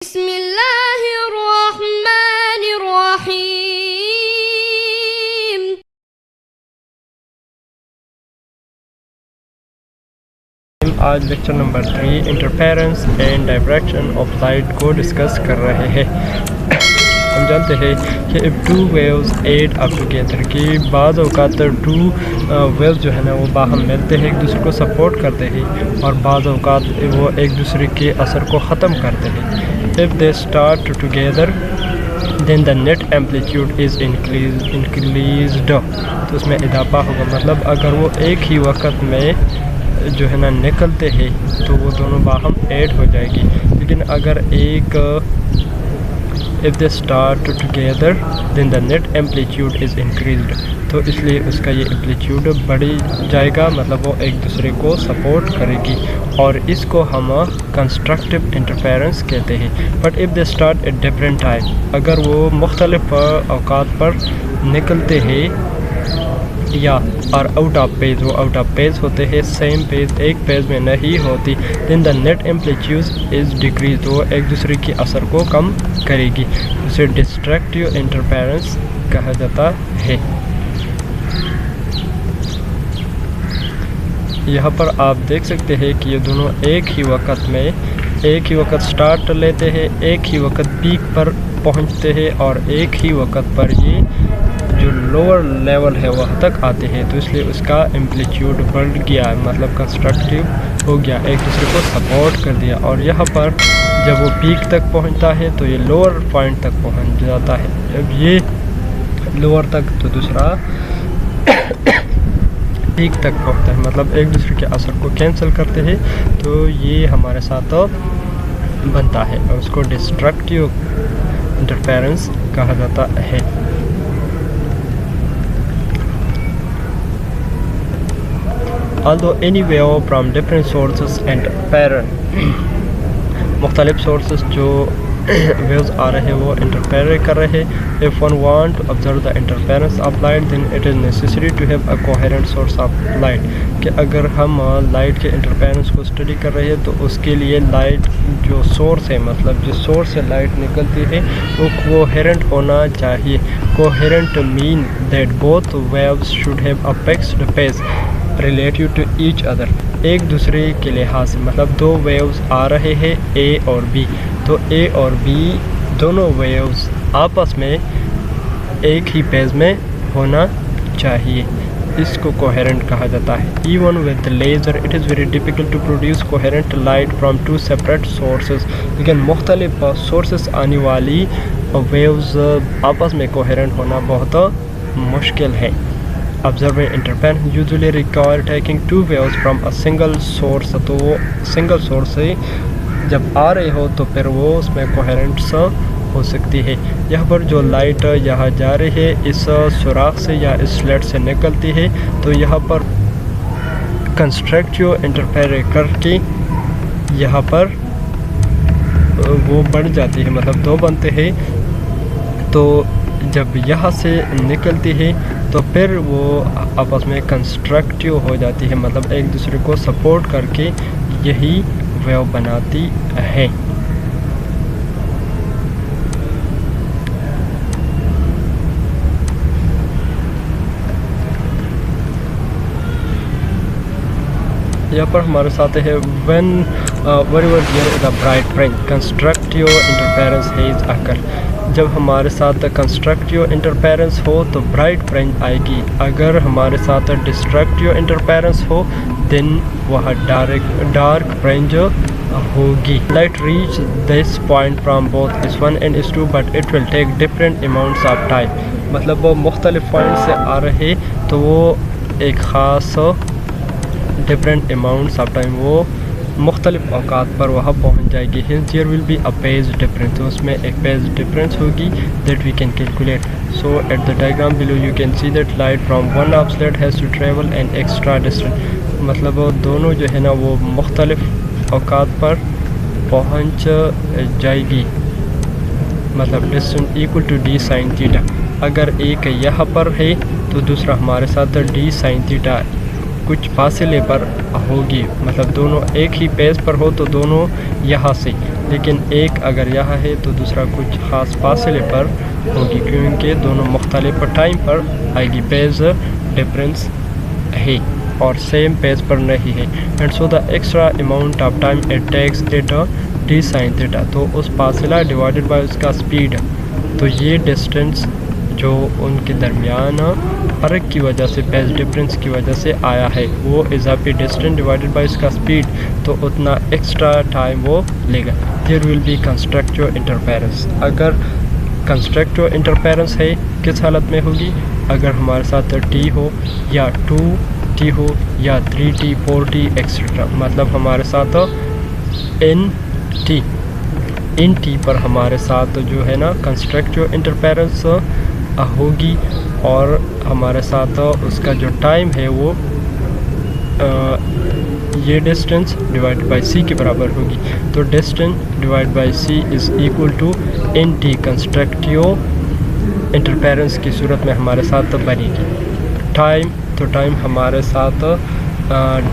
बिस्मिल्लाहिर्रहमानिर्रहीम। आज lecture number 3 interference and direction of light को डिस्कस कर रहे हैं। हम जानते हैं कि if two waves add up together कि बाज़ औक़ात टू वेव्स जो है ना वो बाहम मिलते हैं, एक दूसरे को सपोर्ट करते हैं और बाज़ औक़ात वो एक दूसरे के असर को ख़त्म करते हैं। If they start together then the net amplitude is increased, तो उसमें इजाफा होगा। मतलब अगर वो एक ही वक्त में जो है ना निकलते हैं तो वो दोनों बाहम ऐड हो जाएगी। लेकिन अगर एक if they start together then the net amplitude is increased, तो इसलिए उसका ये एम्पलीट्यूड बढ़ी जाएगा, मतलब वो एक दूसरे को सपोर्ट करेगी और इसको हम कंस्ट्रक्टिव इंटरफेरेंस कहते हैं। But if they start at different time, अगर वो मुख्तलिफ औकात पर निकलते हैं या और आउट ऑफ पेज, वो आउट ऑफ पेज होते हैं, सेम पेज एक पेज में नहीं होती, then the net amplitude is decrease, वो एक दूसरे की असर को कम करेगी। उसे डिस्ट्रक्टिव इंटरफेरेंस कहा जाता है। यहाँ पर आप देख सकते हैं कि ये दोनों एक ही वक्त स्टार्ट लेते हैं, एक ही वक्त पीक पर पहुँचते हैं और एक ही वक्त पर ये जो लोअर लेवल है वहाँ तक आते हैं, तो इसलिए उसका एम्पलीट्यूड बढ़ गया, मतलब कंस्ट्रक्टिव हो गया, एक दूसरे को सपोर्ट कर दिया। और यहाँ पर जब वो पीक तक पहुँचता है तो ये लोअर पॉइंट तक पहुँच जाता है। जब ये लोअर तक तो दूसरा पीक तक पहुँचता है, मतलब एक दूसरे के असर को कैंसिल करते हैं, तो ये हमारे साथ बनता है और उसको डिस्ट्रक्टिव इंटरफेरेंस कहा जाता है। Although any wave from different sources interfere, मुख्तलिफ सोर्सेस जो वेव्स आ रहे हैं वो इंटरफेयर कर रहे हैं। If one want to observe the interference of light then it is necessary to have a coherent source of light, कि अगर हम लाइट के इंटरफेरेंस को स्टडी कर रहे हैं तो उसके लिए लाइट जो सोर्स है, मतलब जिस सोर्स से लाइट निकलती है वो कोहेरेंट होना चाहिए। Coherent mean that both waves should have a fixed phase relative to each other, एक दूसरे के लिहाज से, मतलब दो वेव्स आ रहे हैं ए और बी, तो ए और बी दोनों वेव्स आपस में एक ही पेज में होना चाहिए, इसको कोहेरेंट कहा जाता है। Even with laser it is very difficult to produce coherent light from two separate sources, लेकिन मुख्तलिफ सोर्सेस आने वाली वेव्स आपस में कोहेरेंट होना बहुत मुश्किल है। Observing interference usually require taking two waves from a single source, तो वो सिंगल सोर्स से जब आ रहे हो तो फिर वो उसमें कोहेरेंट्स हो सकती है। यहाँ पर जो लाइट यहाँ जा रही है इस सुराख से या इस स्लेट से निकलती है, तो यहाँ पर कंस्ट्रक्टिव इंटरफेयर करके यहाँ पर वो बढ़ जाती है, मतलब दो बनते हैं, तो जब यहाँ से निकलती है तो फिर वो आपस में कंस्ट्रक्टिव हो जाती है, मतलब एक दूसरे को सपोर्ट करके यही वेव बनाती है। यहाँ पर हमारे साथ है when wherever there is a bright fringe constructive interference has occur, जब हमारे साथ कंस्ट्रक्टिव इंटरफेरेंस हो तो ब्राइट फ्रिंज आएगी, अगर हमारे साथ डिस्ट्रक्टिव इंटरफेरेंस हो देन वह डार्क फ्रिंज होगी। Light reach this point from both S1 and S2 but it will take different amounts of time, मतलब वो मुख्तलिफ पॉइंट से आ रहे तो वो एक ख़ास डिफरेंट अमाउंट्स ऑफ टाइम वो मुख्तलिफ औकात पर वहाँ पहुँच जाएगी। Hence there will be a phase difference, तो उसमें एक पेज डिफरेंस होगी that we can calculate. So at the diagram below you can see that light from one of slit has to travel an extra distance, मतलब वो दोनों जो है ना वो मुख्तलिफ औकात पर पहुँच जाएगी, मतलब distance equal to d sine theta. अगर एक यहाँ पर है तो दूसरा हमारे साथ डी साइन थीटा कुछ फासले पर होगी, मतलब दोनों एक ही पेज पर हो तो दोनों यहाँ से, लेकिन एक अगर यहाँ है तो दूसरा कुछ ख़ास फासले पर होगी, क्योंकि दोनों मुख्तलिफ टाइम पर आएगी। पेज डिफरेंस है और सेम पेज पर नहीं है। And so the extra amount of time it takes it d sine theta, तो उस फासला डिवाइडेड बाय उसका स्पीड, तो ये डिस्टेंस जो उनके दरमियान फ़र्क की वजह से, पेज डिफरेंस की वजह से आया है, वो इजाफी डिस्टेंस डिवाइडेड बाय इसका स्पीड, तो उतना एक्स्ट्रा टाइम वो लेगा। There will be constructive interference. अगर कंस्ट्रक्टिव इंटरफेरेंस है किस हालत में होगी? अगर हमारे साथ टी हो या 2t हो या 3t 4t एक्सेट्रा, मतलब हमारे साथ इन टी पर हमारे साथ जो है ना कंस्ट्रक्टिव इंटरफेरेंस होगी, और हमारे साथ उसका जो टाइम है वो ये डिस्टेंस डिवाइड बाय c के बराबर होगी। तो distance divide by c is equal to n t constructive interference की सूरत में हमारे साथ बनेगी। टाइम, तो टाइम हमारे साथ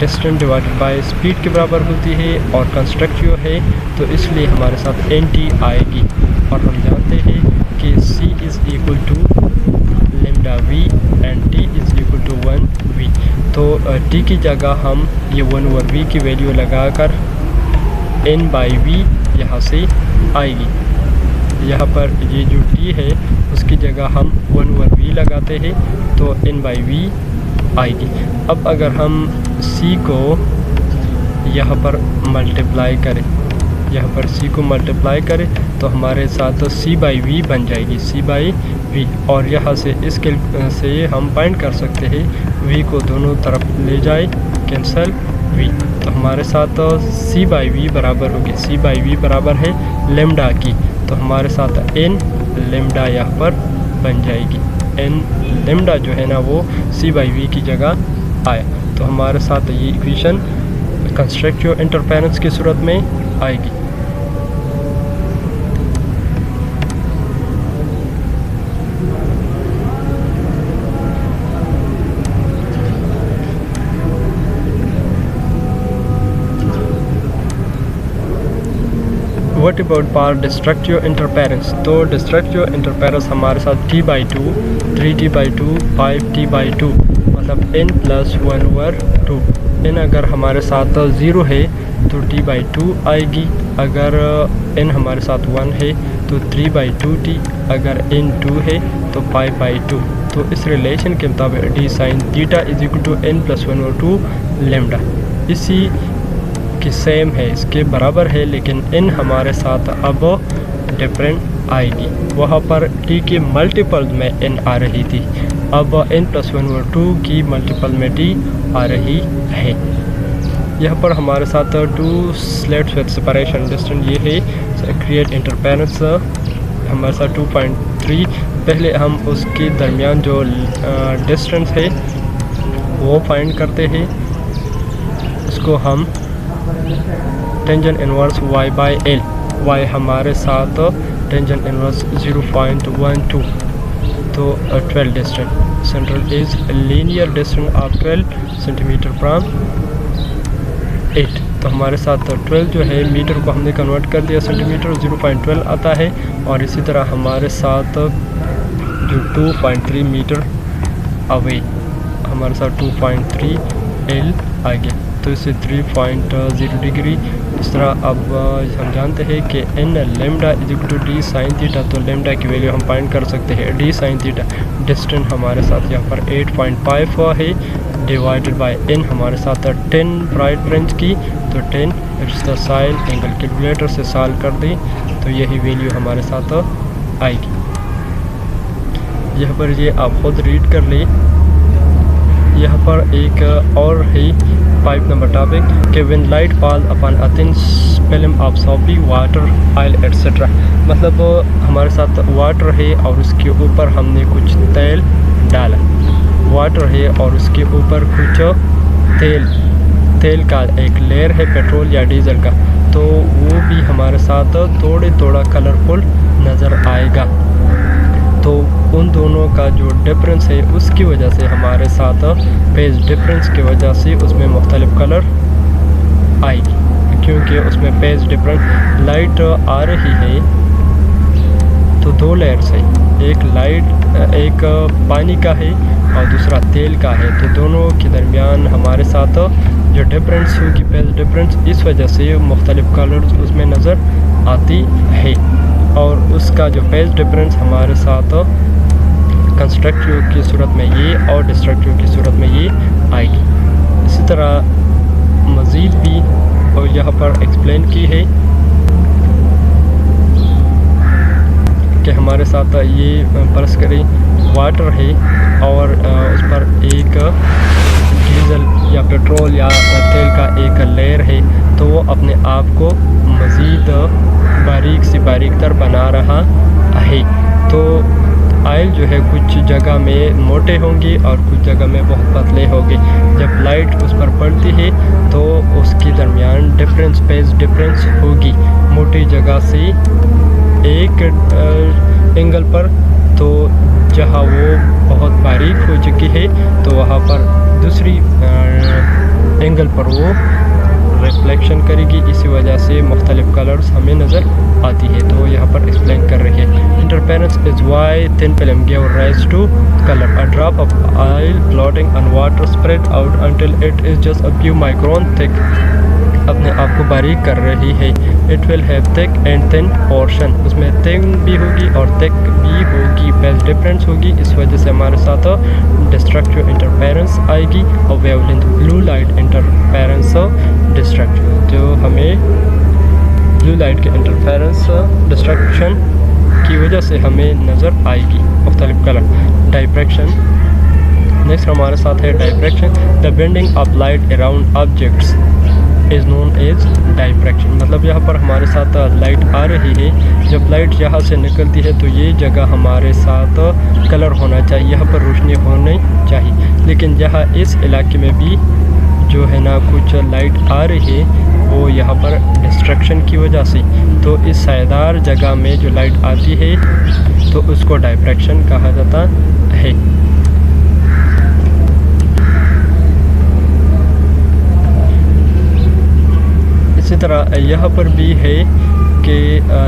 डिस्टेंस डिवाइडेड बाय स्पीड के बराबर होती है, और कंस्ट्रक्टिव है तो इसलिए हमारे साथ एन टी आएगी। और हम जानते हैं कि c is equal to lambda v and t is equal to 1v। तो t की जगह हम ये 1/v की वैल्यू लगाकर n/v यहाँ से आएगी। यहाँ पर ये जो t है उसकी जगह हम 1/v लगाते हैं तो n/v आएगी। अब अगर हम c को यहाँ पर मल्टीप्लाई करें, यहाँ पर c को मल्टीप्लाई करें तो हमारे साथ c/v बन जाएगी, c/v। और यहाँ से इसके से हम फाइंड कर सकते हैं v को दोनों तरफ ले जाए, कैंसल v, तो हमारे साथ c/v बराबर होगी, c/v बराबर है लेमडा की, तो हमारे साथ n लेमडा यहाँ पर बन जाएगी। n लेमडा जो है ना वो c/v की जगह आया, तो हमारे साथ ये इक्वेशन कंस्ट्रक्टिव इंटरफेरेंस की सूरत में आएगी। What about for destructive interference? तो डिस्ट्रक्टिव इंटरफेरेंस हमारे साथ t/2, 3t/2, 5t/2, मतलब n+1/2। n अगर हमारे साथ 0 है तो t/2 आएगी, अगर n हमारे साथ 1 है तो 3/2t, अगर n 2 है तो 5/2। तो इस रिलेशन के मुताबिक d sine theta is equal to n+1/2 lambda, इसी की सेम है, इसके बराबर है, लेकिन n हमारे साथ अब डिफरेंट आएगी। वहाँ पर t के मल्टीपल में n आ रही थी, अब n+1/2 की मल्टीपल में t आ रही है। यहाँ पर हमारे साथ 2 स्लेट्स विद सेपरेशन डिस्टेंस ये है, क्रिएट इंटरफेरेंस हमारे साथ 2.3। पहले हम उसके दरमियान जो डिस्टेंस है वो फाइंड करते हैं, उसको हम टेंजेंट इनवर्स y/l, y हमारे साथ टेंजेंट इनवर्स 0.12, तो 12 distance, central is linear distance of 12 centimetre from 8। तो हमारे साथ 12 जो है मीटर को हमने कन्वर्ट कर दिया सेंटीमीटर, 0.12 आता है। और इसी तरह हमारे साथ जो 2.3 मीटर अवे, हमारे साथ 2.3 l आ गया, तो इससे 3.0 डिग्री। इस तरह अब हम जानते हैं कि n lambda is equal to d sine theta, तो लेमडा की वैल्यू हम फाइंड कर सकते हैं डी साइन थीटा। डिस्टेंस हमारे साथ यहाँ पर 8.5 है, डिवाइडेड बाय n हमारे साथ 10 ब्राइट रेंज की, तो 10 it's the sign angle. Calculator से सॉल्व कर दें तो यही वैल्यू हमारे साथ आएगी। यहाँ पर ये आप खुद रीड कर लें। यहाँ पर एक और है 5 नंबर टॉपिक कि when light fall upon a thin film of सोपी वाटर ऑयल एट्सेट्रा, मतलब हमारे साथ वाटर है और उसके ऊपर हमने कुछ तेल डाला, वाटर है और उसके ऊपर कुछ तेल का एक लेयर है पेट्रोल या डीजल का, तो वो भी हमारे साथ थोड़ा कलरफुल नज़र आएगा। तो उन दोनों का जो डिफरेंस है उसकी वजह से हमारे साथ फेज डिफरेंस की वजह से उसमें मुख्तलिफ कलर आएगी, क्योंकि उसमें फेज डिफरेंस लाइट आ रही है तो दो लेयर्स है, एक पानी का है और दूसरा तेल का है, तो दोनों के दरमियान हमारे साथ जो डिफरेंस होगी फेज डिफरेंस, इस वजह से मुख्तलिफ कलर्स उसमें नज़र आती है और उसका जो फेज डिफरेंस हमारे साथ कंस्ट्रक्टिव की सूरत में ये और डिस्ट्रक्टिव की सूरत में ये आएगी। इसी तरह मज़ीद भी और यहाँ पर एक्सप्लेन की है कि हमारे साथ ये परस करें वाटर है और उस पर एक डीजल या पेट्रोल या तेल का एक लेयर है, तो वो अपने आप को मज़ीद बारीक से बारीक तर बना रहा है। तो ऑयल जो है कुछ जगह में मोटे होंगे और कुछ जगह में बहुत पतले होंगे। जब लाइट उस पर पड़ती है तो उसके दरमियान डिफरेंस फेज डिफरेंस होगी, मोटी जगह से एक एंगल पर, तो जहाँ वो बहुत बारीक हो चुकी है तो वहाँ पर दूसरी एंगल पर वो रिफ्लेक्शन करेगी, इसी वजह से मुख्तलिफ कलर्स हमें नज़र आती है। तो यहाँ पर एक्सप्लेन कर रही है interference is why thin film give rise to colour, a drop of oil floating on water spread out until it is just a few micron thick, अपने आप को बारीक कर रही है। It will have thick and thin portion, उसमें thin भी होगी और थिक भी होगी, फेज डिफरेंस होगी, इस वजह से हमारे साथ डिस्ट्रक्टिव इंटरफेरेंस आएगी और wavelength blue light interference destructive, जो हमें ब्लू लाइट के इंटरफेरेंस डिस्ट्रक्शन की वजह से हमें नज़र आएगी मुख्तलिफ कलर। डायफ्रैक्शन नेक्स्ट हमारे साथ है diffraction, the bending of light around objects is known as diffraction. मतलब यहाँ पर हमारे साथ लाइट आ रही है, जब लाइट यहाँ से निकलती है तो ये जगह हमारे साथ कलर होना चाहिए, यहाँ पर रोशनी होनी चाहिए, लेकिन यहाँ इस इलाके में भी जो है ना कुछ लाइट आ रही है वो यहाँ पर डिस्ट्रक्शन की वजह से, तो इस सायेदार जगह में जो लाइट आती है तो उसको डायफ्रैक्शन कहा जाता है। इसी तरह यहाँ पर भी है कि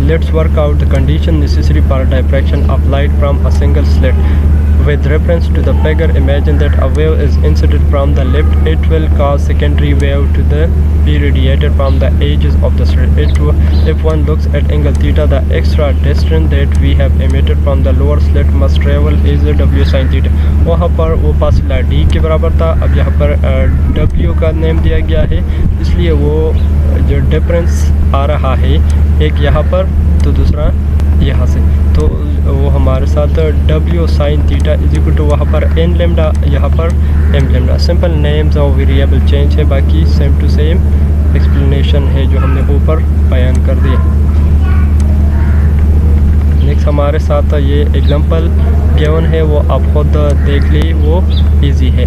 let's work out the condition necessary for diffraction of light from a single slit with reference to the figure. Imagine that a wave is incident from the left, it will cause secondary wave to be radiated from the edges of the slit. If one looks at angle theta, the extra distance that we have emitted from the lower slit must travel is w sin theta. वहाँ पर वो फासला d के बराबर था, अब यहाँ पर w का नेम दिया गया है, इसलिए वो जो डिफरेंस आ रहा है एक यहाँ पर तो दूसरा यहाँ से, तो वो हमारे साथ w sin theta is equal to वहाँ पर n लेमडा, यहाँ पर m लेमडा। सिंपल नेम्स और वेरिएबल चेंज है, बाकी सेम टू सेम एक्सप्लेनेशन है जो हमने ऊपर बयान कर दिया। नेक्स्ट हमारे साथ ये एग्जांपल गिवन है, वो आप खुद देख ली, वो इजी है।